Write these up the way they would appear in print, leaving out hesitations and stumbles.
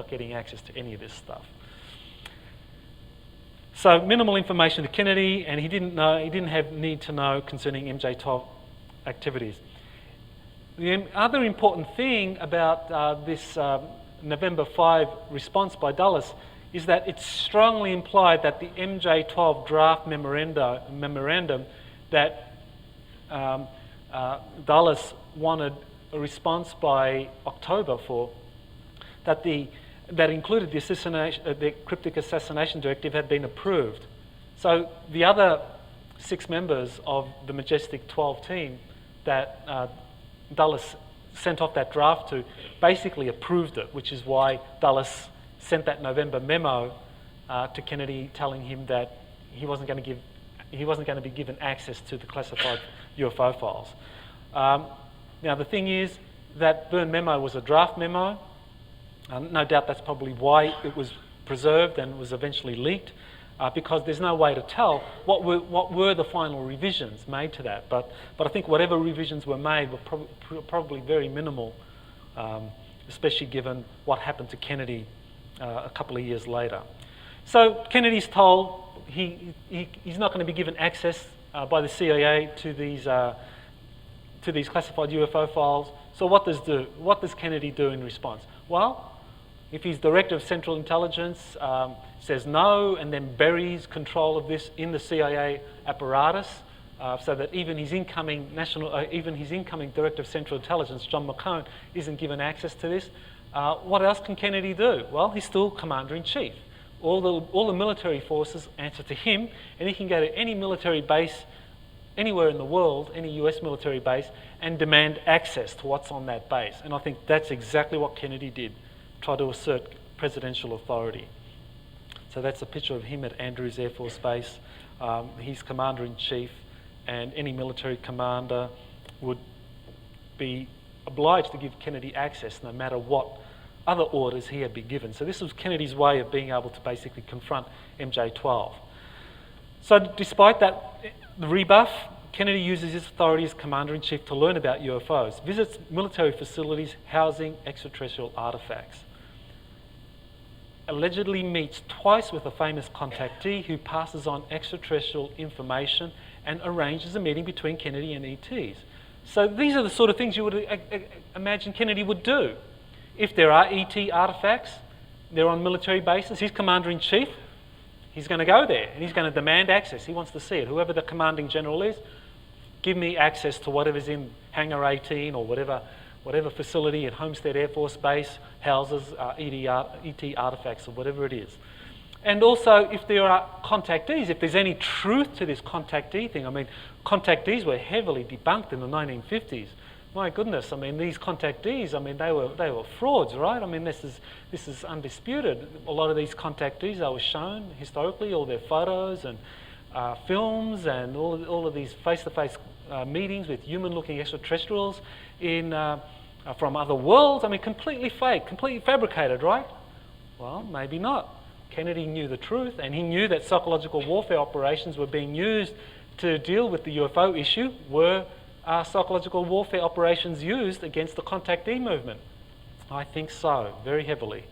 not getting access to any of this stuff. So minimal information to Kennedy, and he didn't have need to know concerning MJ-12 activities. The other important thing about this November 5 response by Dulles is that it's strongly implied that the MJ-12 draft memorandum that Dulles wanted a response by October for, that included the cryptic assassination directive, had been approved. So the other 6 members of the Majestic 12 team that Dulles sent off that draft to basically approved it, which is why Dulles sent that November memo to Kennedy telling him that he wasn't going to be given access to the classified UFO files. Now the thing is that Byrne memo was a draft memo. No doubt that's probably why it was preserved and was eventually leaked, because there's no way to tell what were the final revisions made to that. But I think whatever revisions were made were probably very minimal, especially given what happened to Kennedy a couple of years later. So Kennedy's told he's not going to be given access by the CIA to these classified UFO files. So what does Kennedy do in response? Well, if his director of Central Intelligence says no and then buries control of this in the CIA apparatus, so that even his incoming director of Central Intelligence, John McCone, isn't given access to this, what else can Kennedy do? Well, he's still Commander-in-Chief. All the military forces answer to him, and he can go to any military base anywhere in the world, any US military base, and demand access to what's on that base. And I think that's exactly what Kennedy did, try to assert presidential authority. So that's a picture of him at Andrews Air Force Base. He's Commander-in-Chief, and any military commander would be obliged to give Kennedy access no matter what other orders he had been given. So this was Kennedy's way of being able to basically confront MJ-12. So despite that, the rebuff, Kennedy uses his authority as Commander-in-Chief to learn about UFOs, visits military facilities housing extraterrestrial artifacts, allegedly meets twice with a famous contactee who passes on extraterrestrial information and arranges a meeting between Kennedy and ETs. So these are the sort of things you would imagine Kennedy would do. If there are ET artifacts, they're on military bases, he's Commander-in-Chief, he's going to go there and he's going to demand access. He wants to see it. Whoever the commanding general is, give me access to whatever's in Hangar 18 or whatever facility at Homestead Air Force Base houses ET artifacts or whatever it is. And also, if there are contactees, if there's any truth to this contactee thing, I mean, contactees were heavily debunked in the 1950s. My goodness, I mean, these contactees, I mean, they were frauds, right? I mean, this is undisputed. A lot of these contactees, they were shown historically, all their photos and films and all of these face-to-face meetings with human-looking extraterrestrials from other worlds. I mean, completely fake, completely fabricated, right? Well, maybe not. Kennedy knew the truth, and he knew that psychological warfare operations were being used to deal with the UFO issue. Were psychological warfare operations used against the contactee movement? I think so, very heavily.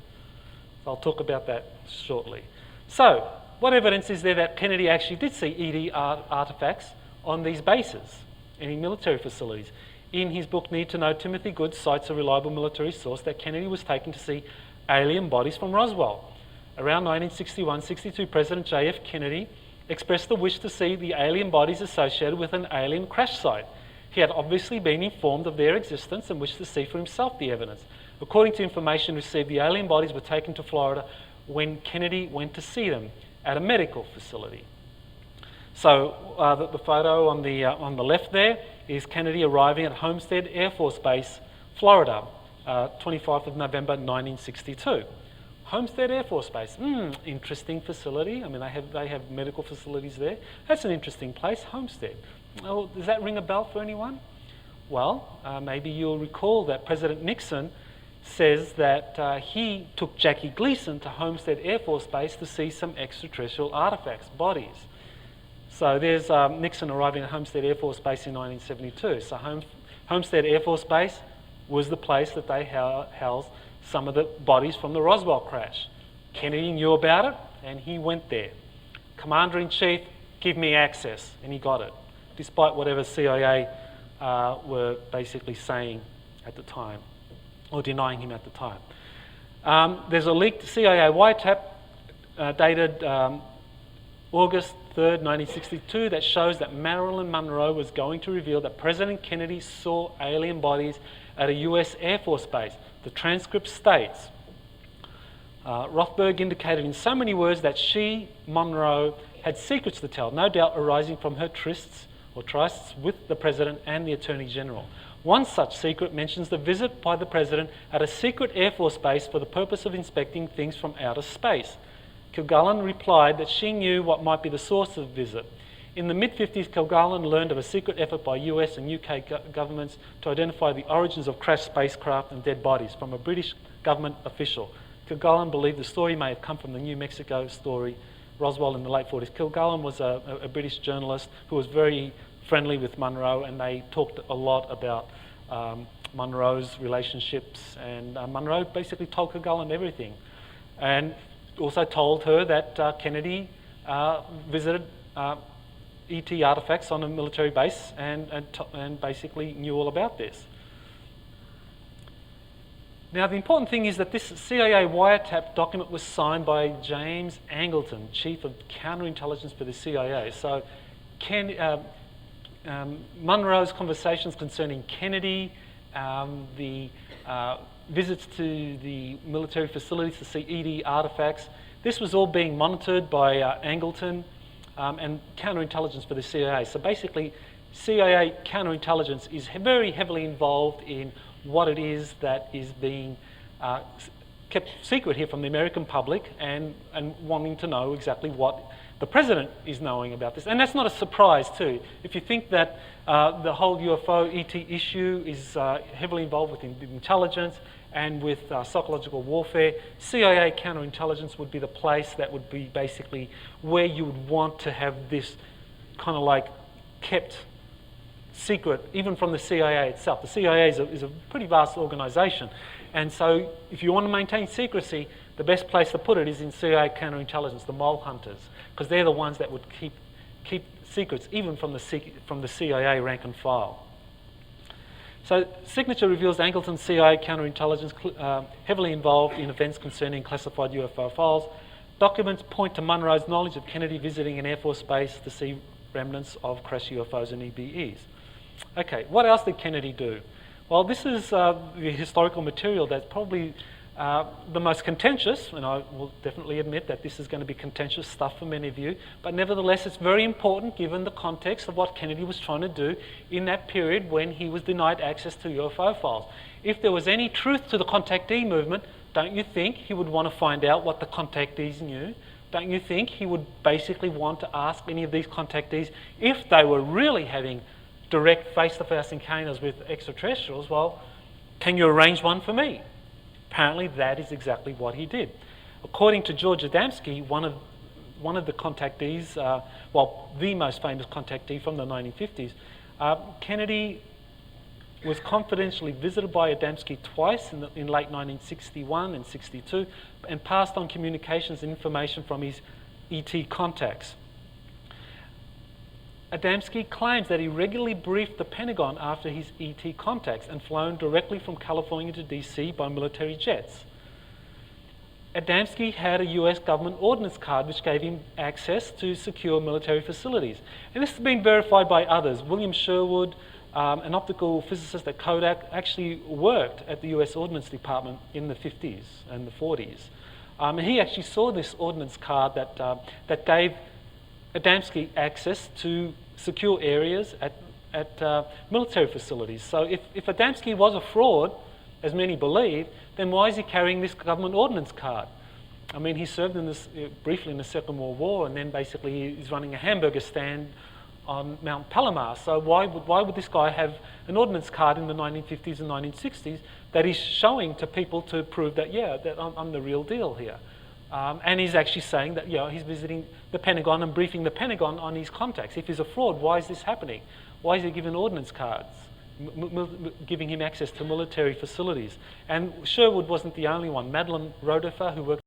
I'll talk about that shortly. So, what evidence is there that Kennedy actually did see ET artifacts on these bases, any military facilities? In his book, Need to Know, Timothy Good cites a reliable military source that Kennedy was taken to see alien bodies from Roswell. Around 1961-62, President J.F. Kennedy expressed the wish to see the alien bodies associated with an alien crash site. He had obviously been informed of their existence and wished to see for himself the evidence. According to information received, the alien bodies were taken to Florida when Kennedy went to see them at a medical facility. So the photo on the left there is Kennedy arriving at Homestead Air Force Base, Florida, 25th of November 1962. Homestead Air Force Base, interesting facility. I mean, they have medical facilities there. That's an interesting place, Homestead. Oh, does that ring a bell for anyone? Well, maybe you'll recall that President Nixon says that he took Jackie Gleason to Homestead Air Force Base to see some extraterrestrial artifacts, bodies. So there's Nixon arriving at Homestead Air Force Base in 1972. So Homestead Air Force Base was the place that they housed some of the bodies from the Roswell crash. Kennedy knew about it, and he went there. Commander-in-Chief, give me access, and he got it, despite whatever CIA were basically saying at the time, or denying him at the time. There's a leaked CIA wiretap dated August 3rd, 1962, that shows that Marilyn Monroe was going to reveal that President Kennedy saw alien bodies at a US Air Force base. The transcript states, Rothberg indicated in so many words that she, Monroe, had secrets to tell, no doubt arising from her trysts with the President and the Attorney General. One such secret mentions the visit by the President at a secret Air Force base for the purpose of inspecting things from outer space. Kilgallen replied that she knew what might be the source of the visit. In the mid-50s, Kilgallen learned of a secret effort by US and UK governments to identify the origins of crashed spacecraft and dead bodies from a British government official. Kilgallen believed the story may have come from the New Mexico story, Roswell, in the late 40s. Kilgallen was a British journalist who was very friendly with Monroe, and they talked a lot about Monroe's relationships, and Monroe basically told Kilgallen everything, and also told her that Kennedy visited ET artifacts on a military base and basically knew all about this. Now, the important thing is that this CIA wiretap document was signed by James Angleton, Chief of Counterintelligence for the CIA. So Monroe's conversations concerning Kennedy, the visits to the military facilities to see ET artifacts, this was all being monitored by Angleton and counterintelligence for the CIA. So basically, CIA counterintelligence is very heavily involved in what it is that is being kept secret here from the American public, and wanting to know exactly what the President is knowing about this. And that's not a surprise too. If you think that the whole UFO ET issue is heavily involved with intelligence and with psychological warfare, CIA counterintelligence would be the place that would be basically where you would want to have this kind of like kept secret, even from the CIA itself. The CIA is a pretty vast organization, and so if you want to maintain secrecy, the best place to put it is in CIA counterintelligence, the mole hunters, because they're the ones that would keep secrets, even from the CIA rank and file. So signature reveals Angleton's CIA counterintelligence heavily involved in events concerning classified UFO files. Documents point to Monroe's knowledge of Kennedy visiting an Air Force base to see remnants of crashed UFOs and EBEs. Okay, what else did Kennedy do? Well, this is the historical material that's probably the most contentious, and I will definitely admit that this is going to be contentious stuff for many of you, but nevertheless it's very important given the context of what Kennedy was trying to do in that period when he was denied access to UFO files. If there was any truth to the contactee movement, don't you think he would want to find out what the contactees knew? Don't you think he would basically want to ask any of these contactees if they were really having direct face-to-face encounters with extraterrestrials? Well, can you arrange one for me? Apparently that is exactly what he did. According to George Adamski, one of the contactees, the most famous contactee from the 1950s, Kennedy was confidentially visited by Adamski twice in late 1961 and 62, and passed on communications and information from his ET contacts. Adamski claims that he regularly briefed the Pentagon after his ET contacts and flown directly from California to DC by military jets. Adamski had a US government ordnance card which gave him access to secure military facilities. And this has been verified by others. William Sherwood, an optical physicist at Kodak, actually worked at the US Ordnance Department in the 50s and the 40s. And he actually saw this ordnance card that gave Adamski access to secure areas at military facilities. So if Adamski was a fraud, as many believe, then why is he carrying this government ordnance card? I mean, he served in this briefly in the Second World War, and then basically he's running a hamburger stand on Mount Palomar. So why would this guy have an ordnance card in the 1950s and 1960s that he's showing to people to prove that, yeah, that I'm the real deal here? And he's actually saying that, he's visiting the Pentagon and briefing the Pentagon on his contacts. If he's a fraud, why is this happening? Why is he given ordnance cards? giving him access to military facilities. And Sherwood wasn't the only one. Madeline Rodofer, who worked